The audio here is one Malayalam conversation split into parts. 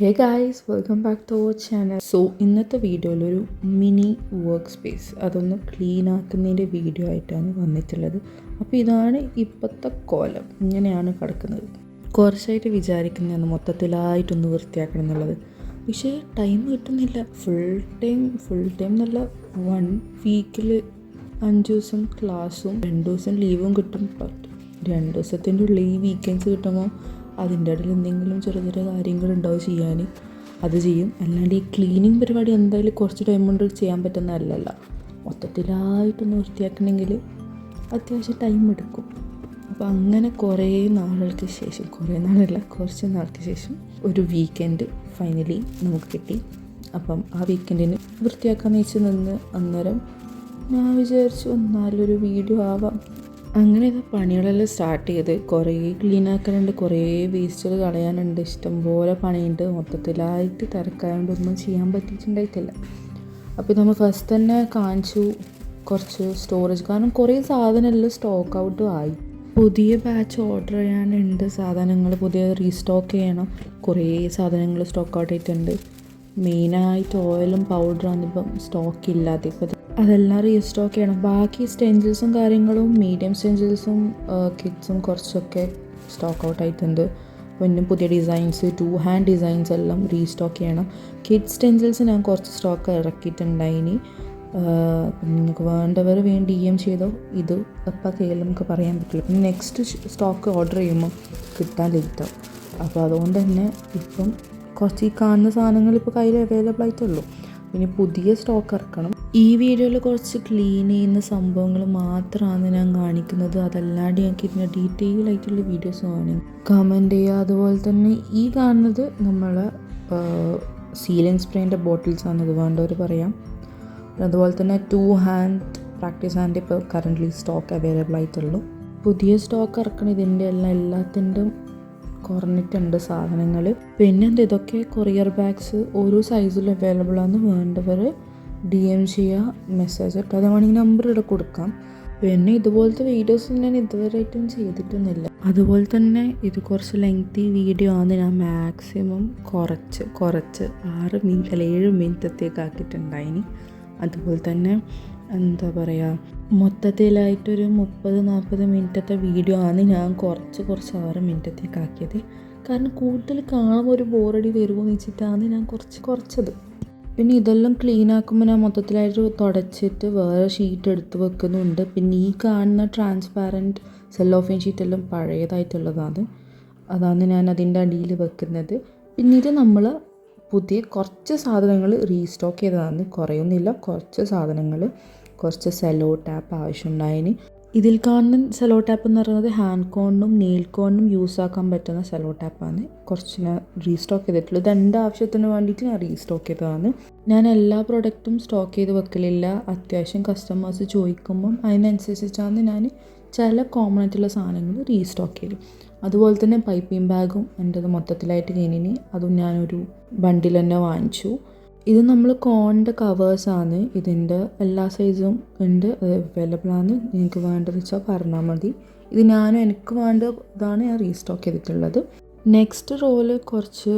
Hey guys, welcome back to our channel. ഇന്നത്തെ വീഡിയോയിലൊരു മിനി വർക്ക് സ്പേസ് അതൊന്ന് ക്ലീൻ ആക്കുന്നതിൻ്റെ വീഡിയോ ആയിട്ടാണ് വന്നിട്ടുള്ളത്. അപ്പോൾ ഇതാണ് ഇപ്പോഴത്തെ കോലം. ഇങ്ങനെയാണ് കിടക്കുന്നത്. കുറച്ചായിട്ട് വിചാരിക്കുന്നതാണ് മൊത്തത്തിലായിട്ടൊന്ന് വൃത്തിയാക്കണം എന്നുള്ളത്. പക്ഷേ ടൈം കിട്ടുന്നില്ല. ഫുൾ ടൈം നല്ല 1 വീക്കിൽ 5 ദിവസം ക്ലാസ്സും 2 ദിവസം ലീവും കിട്ടും. 2 ദിവസത്തിൻ്റെ ഉള്ളിൽ ഈ വീക്കെൻഡ്സ് കിട്ടുമ്പോൾ അതിൻ്റെ ഇടയിൽ എന്തെങ്കിലും ചെറിയ കാര്യങ്ങളുണ്ടാവും ചെയ്യാൻ, അത് ചെയ്യും. അല്ലാണ്ട് ഈ ക്ലീനിങ് പരിപാടി എന്തായാലും കുറച്ച് ടൈം കൊണ്ട് ചെയ്യാൻ പറ്റുന്നതല്ലല്ല. മൊത്തത്തിലായിട്ടൊന്ന് വൃത്തിയാക്കണമെങ്കിൽ അത്യാവശ്യം ടൈം എടുക്കും. അപ്പോൾ അങ്ങനെ കുറച്ച് നാൾക്ക് ശേഷം ഒരു വീക്കെൻഡ് ഫൈനലി നമുക്ക് കിട്ടി. അപ്പം ആ വീക്കെൻഡിന് വൃത്തിയാക്കാമെന്ന് വെച്ച് നിന്ന് അന്നേരം ഞാൻ വിചാരിച്ചു എന്നാലൊരു വീഡിയോ ആവാം. അങ്ങനെ പണികളെല്ലാം സ്റ്റാർട്ട് ചെയ്ത് കുറേ ക്ലീൻ ആക്കാനുണ്ട്, കുറേ വേസ്റ്റുകൾ കളയാനുണ്ട്, ഇഷ്ടംപോലെ പണിയുണ്ട്. മൊത്തത്തിലായിട്ട് തിരക്കായതുകൊണ്ടൊന്നും ചെയ്യാൻ പറ്റിയിട്ടുണ്ടായിട്ടില്ല. അപ്പോൾ നമ്മൾ ഫസ്റ്റ് തന്നെ കാണിച്ചു കുറച്ച് സ്റ്റോറേജ്, കാരണം കുറേ സാധനമെല്ലാം സ്റ്റോക്ക് ഔട്ടും ആയി. പുതിയ ബാച്ച് ഓർഡർ ചെയ്യാനുണ്ട്, സാധനങ്ങൾ പുതിയ റീസ്റ്റോക്ക് ചെയ്യണം. കുറേ സാധനങ്ങൾ സ്റ്റോക്ക് ഔട്ട് ആയിട്ടുണ്ട്. മെയിനായിട്ട് ഓയിലും പൗഡറാണ് ഇപ്പം സ്റ്റോക്ക് ഇല്ലാതെ. ഇപ്പോൾ അതെല്ലാം റീസ്റ്റോക്ക് ചെയ്യണം. ബാക്കി സ്റ്റെൻസിൽസും കാര്യങ്ങളും മീഡിയം സ്റ്റെൻസിൽസും കിറ്റ്സും കുറച്ചൊക്കെ സ്റ്റോക്ക് ഔട്ട് ആയിട്ടുണ്ട്. പിന്നെ പുതിയ ഡിസൈൻസ് 2 ഹാൻഡ് ഡിസൈൻസ് എല്ലാം റീസ്റ്റോക്ക് ചെയ്യണം. കിഡ് സ്റ്റെൻസിൽസ് ഞാൻ കുറച്ച് സ്റ്റോക്ക് ഇറക്കിയിട്ടുണ്ടായിനി. നിങ്ങൾക്ക് വേണ്ടവർ DM ചെയ്തോ. ഇത് എപ്പോൾ കയ്യിൽ നമുക്ക് പറയാൻ പറ്റില്ല. പിന്നെ നെക്സ്റ്റ് സ്റ്റോക്ക് ഓർഡർ ചെയ്യുമ്പോൾ കിട്ടാൻ ലേറ്റാവും. അപ്പോൾ അതുകൊണ്ട് തന്നെ ഇപ്പം കുറച്ച് ഈ കാണുന്ന സാധനങ്ങൾ ഇപ്പോൾ കയ്യിൽ അവൈലബിൾ ആയിട്ടുള്ളൂ. പിന്നെ പുതിയ സ്റ്റോക്ക് ഇറക്കണം. ഈ വീഡിയോയിൽ കുറച്ച് ക്ലീൻ ചെയ്യുന്ന സംഭവങ്ങൾ മാത്രമാണ് ഞാൻ കാണിക്കുന്നത്. അതല്ലാണ്ട് ഞങ്ങൾക്ക് ഇതിൻ്റെ ഡീറ്റെയിൽ ആയിട്ടുള്ള വീഡിയോസ് വേണം, കമൻറ്റ് ചെയ്യുക. അതുപോലെ തന്നെ ഈ കാണുന്നത് നമ്മളെ സീലിംഗ് സ്പ്രേൻ്റെ ബോട്ടിൽസാണ്, ഇത് വേണ്ടവർ പറയാം. അതുപോലെ തന്നെ 2 ഹാൻഡ് പ്രാക്ടീസ് ഹാൻഡ് ഇപ്പോൾ കറൻ്റ്ലി സ്റ്റോക്ക് അവൈലബിൾ ആയിട്ടുള്ളൂ. പുതിയ സ്റ്റോക്ക് ഇറക്കണം. ഇതിൻ്റെ എല്ലാത്തിൻ്റെയും കുറഞ്ഞിട്ടുണ്ട് സാധനങ്ങൾ. പിന്നെ ഇതൊക്കെ കൊറിയർ ബാഗ്സ് ഓരോ സൈസിലും അവൈലബിൾ ആണ്. വേണ്ടവർ DM ചെയ്യുക, മെസ്സേജ് ഇട്ട് അത് വേണമെങ്കിൽ നമ്പർ ഇവിടെ കൊടുക്കാം. പിന്നെ ഇതുപോലത്തെ വീഡിയോസ് ഞാൻ ഇതുവരെയായിട്ടും ചെയ്തിട്ടൊന്നുമില്ല. അതുപോലെ തന്നെ ഇത് കുറച്ച് ലെങ്തി വീഡിയോ ആണ്. ഞാൻ മാക്സിമം കുറച്ച് 6 മിനിറ്റ് അല്ല 7 മിനിറ്റത്തേക്ക് ആക്കിയിട്ടുണ്ടായിനി. അതുപോലെ തന്നെ എന്താ പറയുക, മൊത്തത്തിലായിട്ടൊരു 30-40 മിനിറ്റത്തെ വീഡിയോ ആണ് ഞാൻ കുറച്ച് 6 മിനിറ്റത്തേക്ക് ആക്കിയത്. കാരണം കൂടുതൽ കാണുമ്പോൾ ഒരു ബോറടി വരുമോയെന്ന് വെച്ചിട്ടാണ് ഞാൻ കുറച്ചത്. പിന്നെ ഇതെല്ലാം ക്ലീൻ ആക്കുമ്പോൾ ഞാൻ മൊത്തത്തിലായിട്ട് തുടച്ചിട്ട് വേറെ ഷീറ്റ് എടുത്ത് വെക്കുന്നുണ്ട്. പിന്നെ ഈ കാണുന്ന ട്രാൻസ്പാരൻറ്റ് സെല്ലോഫെയിൻ ഷീറ്റെല്ലാം പഴയതായിട്ടുള്ളതാണ്, അതാണ് ഞാൻ അതിൻ്റെ അടിയിൽ വെക്കുന്നത്. പിന്നെ ഇത് നമ്മൾ പുതിയ കുറച്ച് സാധനങ്ങൾ റീസ്റ്റോക്ക് ചെയ്തതാണ്, കുറയൊന്നുമില്ല. കുറച്ച് സെല്ലോ ടാപ്പ് ആവശ്യമുണ്ടായിന്. ഇതിൽ കാണുന്ന സെല്ലോ ടാപ്പ് എന്ന് പറയുന്നത് ഹാൻഡ് കോണിനും നെയിൽ കോണിനും യൂസ് ആക്കാൻ പറ്റുന്ന സെല്ലോ ടാപ്പാണ്. കുറച്ച് ഞാൻ റീസ്റ്റോക്ക് ചെയ്തിട്ടുള്ളത് എൻ്റെ ആവശ്യത്തിന് വേണ്ടിയിട്ട് ഞാൻ റീസ്റ്റോക്ക് ചെയ്തതാണ്. ഞാൻ എല്ലാ പ്രൊഡക്റ്റും സ്റ്റോക്ക് ചെയ്ത് വെക്കലില്ല. അത്യാവശ്യം കസ്റ്റമേഴ്സ് ചോദിക്കുമ്പം അതിനനുസരിച്ചാണ് ഞാൻ ചില കോമൺ ആയിട്ടുള്ള സാധനങ്ങൾ റീസ്റ്റോക്ക് ചെയ്തു. അതുപോലെ തന്നെ പൈപ്പിംഗ് ബാഗും എൻ്റെത് മൊത്തത്തിലായിട്ട് കഴിഞ്ഞിനി, അതും ഞാനൊരു ബണ്ടിൽ തന്നെ വാങ്ങിച്ചു. ഇത് നമ്മൾ കോണിൻ്റെ കവേഴ്സാണ്. ഇതിൻ്റെ എല്ലാ സൈസും ഉണ്ട്, അവൈലബിൾ ആണ്. നിങ്ങൾക്ക് വേണ്ടത് വെച്ചാൽ പറഞ്ഞാൽ മതി. ഇത് എനിക്ക് വേണ്ട ഇതാണ് ഞാൻ റീസ്റ്റോക്ക് ചെയ്തിട്ടുള്ളത്. നെക്സ്റ്റ് റോള് കുറച്ച്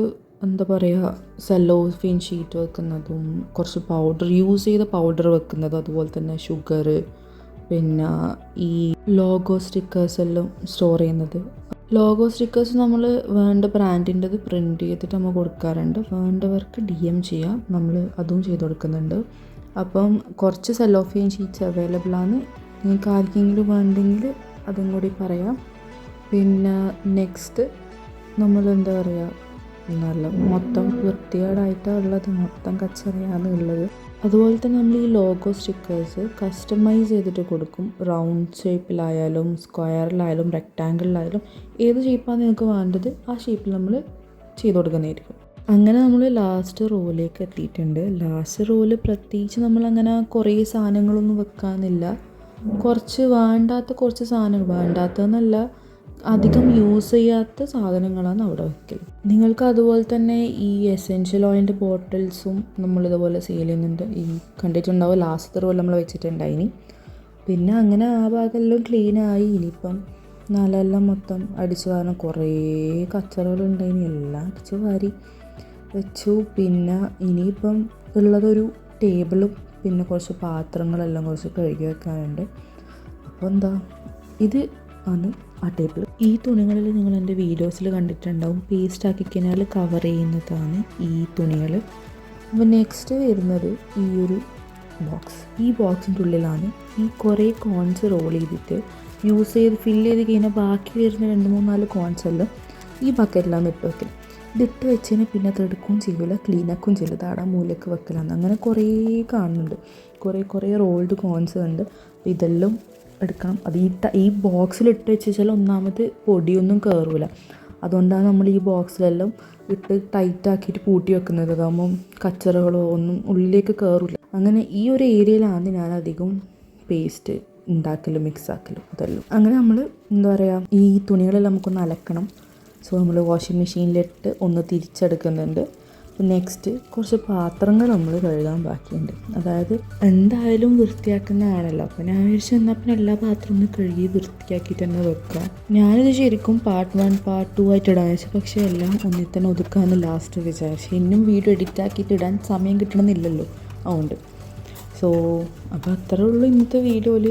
എന്താ പറയുക, സെല്ലോഫെയിൻ ഷീറ്റ് വെക്കുന്നതും കുറച്ച് പൗഡർ യൂസ് ചെയ്ത പൗഡർ വെക്കുന്നതും, അതുപോലെ തന്നെ ഷുഗർ, പിന്നെ ഈ ലോഗോ സ്റ്റിക്കേഴ്സ് എല്ലാം സ്റ്റോർ ചെയ്യുന്നത്. ലോഗോ സ്റ്റിക്കേഴ്സ് നമ്മൾ വേണ്ട ബ്രാൻഡിൻ്റെത് പ്രിൻറ്റ് ചെയ്തിട്ട് നമ്മൾ കൊടുക്കാറുണ്ട്. വേണ്ടവർക്ക് DM ചെയ്യാം, നമ്മൾ അതും ചെയ്ത് കൊടുക്കുന്നുണ്ട്. അപ്പം കുറച്ച് സെല്ലോഫെയിൻ ഷീറ്റ്സ് അവൈലബിൾ ആണ്. നിങ്ങൾക്ക് ആർക്കെങ്കിലും വേണ്ടെങ്കിൽ അതും കൂടി പറയാം. പിന്നെ നെക്സ്റ്റ് നമ്മൾ എന്താ പറയുക, നല്ല മൊത്തം വൃത്തികേടായിട്ടാണ് ഉള്ളത്, മൊത്തം കച്ചറയാണ് ഉള്ളത്. അതുപോലെ തന്നെ നമ്മൾ ഈ ലോഗോ സ്റ്റിക്കേഴ്സ് കസ്റ്റമൈസ് ചെയ്തിട്ട് കൊടുക്കും. റൗണ്ട് ഷേപ്പിലായാലും സ്ക്വയറിലായാലും റെക്റ്റാങ്കിളിലായാലും ഏത് ഷേപ്പാണ് നിങ്ങൾക്ക് വേണ്ടത് ആ ഷേപ്പിൽ നമ്മൾ ചെയ്ത് കൊടുക്കുന്നതായിരിക്കും. അങ്ങനെ നമ്മൾ ലാസ്റ്റ് റോയിലേക്ക് എത്തിയിട്ടുണ്ട്. ലാസ്റ്റ് റോയിൽ പ്രത്യേകിച്ച് നമ്മളങ്ങനെ കുറേ സാധനങ്ങളൊന്നും വെക്കാനില്ല. കുറച്ച് സാധനങ്ങൾ, വേണ്ടാത്തതെന്നല്ല, അധികം യൂസ് ചെയ്യാത്ത സാധനങ്ങളാണ് അവിടെ വെക്കൽ. നിങ്ങൾക്ക് അതുപോലെ തന്നെ ഈ എസെൻഷ്യൽ ഓയിലിൻ്റെ ബോട്ടിൽസും നമ്മളിതുപോലെ സെയിൽ ചെയ്യുന്നുണ്ട്. ഈ കണ്ടിട്ടുണ്ടാവും, ലാസ്റ്റ് റോയിൽ നമ്മൾ വെച്ചിട്ടുണ്ടായിനി. പിന്നെ അങ്ങനെ ആ ഭാഗമെല്ലാം ക്ലീനായി. ഇനിയിപ്പം നിലമെല്ലാം മൊത്തം അടിച്ചു വാരണം. കുറേ കച്ചറകളുണ്ടായിനി, എല്ലാം അടിച്ചു വാരി. വെച്ചു. പിന്നെ ഇനിയിപ്പം ഉള്ളതൊരു ടേബിളും പിന്നെ കുറച്ച് പാത്രങ്ങളെല്ലാം കുറച്ച് കഴുകി വെക്കാനുണ്ട്. അപ്പോൾ എന്താ, ഇത് ആണ് ആ ടേബിൾ. ഈ തുണികളിൽ നിങ്ങൾ എൻ്റെ വീഡിയോസിൽ കണ്ടിട്ടുണ്ടാവും, പേസ്റ്റ് ആക്കി കഴിഞ്ഞാൽ കവർ ചെയ്യുന്നതാണ് ഈ തുണികൾ. അപ്പോൾ നെക്സ്റ്റ് വരുന്നത് ഈ ഒരു ബോക്സ്. ഈ ബോക്സിൻ്റെ ഉള്ളിലാണ് ഈ കുറേ കോൺസ് റോൾ ചെയ്തിട്ട് യൂസ് ചെയ്ത് ഫില്ല് ചെയ്ത് കഴിഞ്ഞാൽ ബാക്കി വരുന്ന 2-3-4 കോൺസ് എല്ലാം ഈ ബക്കറ്റിലാണ് ഇട്ട് വെക്കൽ. ഇതിട്ട് വെച്ചതിന് പിന്നെ അത് എടുക്കുകയും ചെയ്യില്ല, ക്ലീനാക്കുകയും ചെയ്യില്ല, താടാ മൂലക്ക് വെക്കലാണ്. അങ്ങനെ കുറേ കാണുന്നുണ്ട്, കുറേ റോൾഡ് കോൺസ് ഉണ്ട്. അപ്പോൾ ഇതെല്ലാം എടുക്കണം. അത് ഈ ബോക്സിലിട്ട് വെച്ചാൽ ഒന്നാമത് പൊടിയൊന്നും കയറില്ല. അതുകൊണ്ടാണ് നമ്മൾ ഈ ബോക്സിലെല്ലാം ഇട്ട് ടൈറ്റാക്കിയിട്ട് പൂട്ടി വെക്കുന്നത്. അതാകുമ്പം കച്ചറകളോ ഒന്നും ഉള്ളിലേക്ക് കയറില്ല. അങ്ങനെ ഈ ഒരു ഏരിയയിലാണ് ഞാൻ അധികം പേസ്റ്റ് ഉണ്ടാക്കലും മിക്സാക്കലും ഇതെല്ലാം. അങ്ങനെ നമ്മൾ എന്താ പറയുക, ഈ തുണികളെല്ലാം നമുക്കൊന്ന് അലക്കണം. സോ നമ്മൾ വാഷിംഗ് മെഷീനിലിട്ട് ഒന്ന് തിരിച്ചെടുക്കുന്നുണ്ട്. നെക്സ്റ്റ് കുറച്ച് പാത്രങ്ങൾ നമ്മൾ കഴുകാൻ ബാക്കിയുണ്ട്. അതായത് എന്തായാലും വൃത്തിയാക്കുന്നതാണല്ലോ. അപ്പോൾ ഞാൻ വിചാരിച്ചു എന്നാൽ പിന്നെ എല്ലാ പാത്രവും ഒന്ന് കഴുകി വൃത്തിയാക്കിയിട്ട് തന്നെ വെക്കാം. ഞാനിത് ശരിക്കും പാർട്ട് 1 പാർട്ട് 2 ആയിട്ട് ഇടാൻ വെച്ചു, പക്ഷേ എല്ലാം ഒന്നിൽ തന്നെ ഒതുക്കാമെന്ന് ലാസ്റ്റ് വിചാരിച്ചു. ഇന്നും വീഡിയോ എഡിറ്റ് ആക്കിയിട്ട് ഇടാൻ സമയം കിട്ടണമെന്നില്ലല്ലോ, അതുകൊണ്ട്. സോ അപ്പോൾ അത്രേ ഉള്ളൂ ഇന്നത്തെ വീഡിയോയിൽ.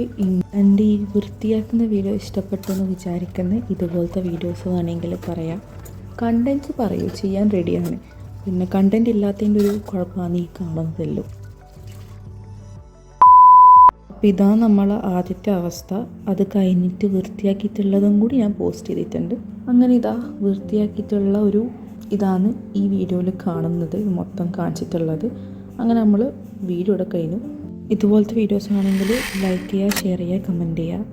എൻ്റെ ഈ വൃത്തിയാക്കുന്ന വീഡിയോ ഇഷ്ടപ്പെട്ടെന്ന് വിചാരിക്കുന്നത്. ഇതുപോലത്തെ വീഡിയോസ് വേണമെങ്കിൽ പറയാം. കണ്ടൻറ്റ് പറയൂ, ചെയ്യാൻ റെഡിയാണ്. പിന്നെ കണ്ടൻറ്റ് ഇല്ലാത്തതിൻ്റെ ഒരു കുഴപ്പമാണ് ഈ കാണുന്നതല്ലോ. അപ്പോൾ ഇതാണ് നമ്മളെ ആദ്യത്തെ അവസ്ഥ. അത് കഴിഞ്ഞിട്ട് വൃത്തിയാക്കിയിട്ടുള്ളതും കൂടി ഞാൻ പോസ്റ്റ് ചെയ്തിട്ടുണ്ട്. അങ്ങനെ ഇതാ വൃത്തിയാക്കിയിട്ടുള്ള ഒരു ഇതാണ് ഈ വീഡിയോയിൽ കാണുന്നത്, മൊത്തം കാണിച്ചിട്ടുള്ളത്. അങ്ങനെ നമ്മൾ വീഡിയോ ഇവിടെ കഴിഞ്ഞു. ഇതുപോലത്തെ വീഡിയോസ് ആണെങ്കിൽ ലൈക്ക് ചെയ്യുക, ഷെയർ ചെയ്യുക, കമൻറ്റ് ചെയ്യുക,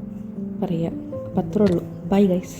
പറയുക. അപ്പോൾ അത്രേ ഉള്ളൂ. Bye guys.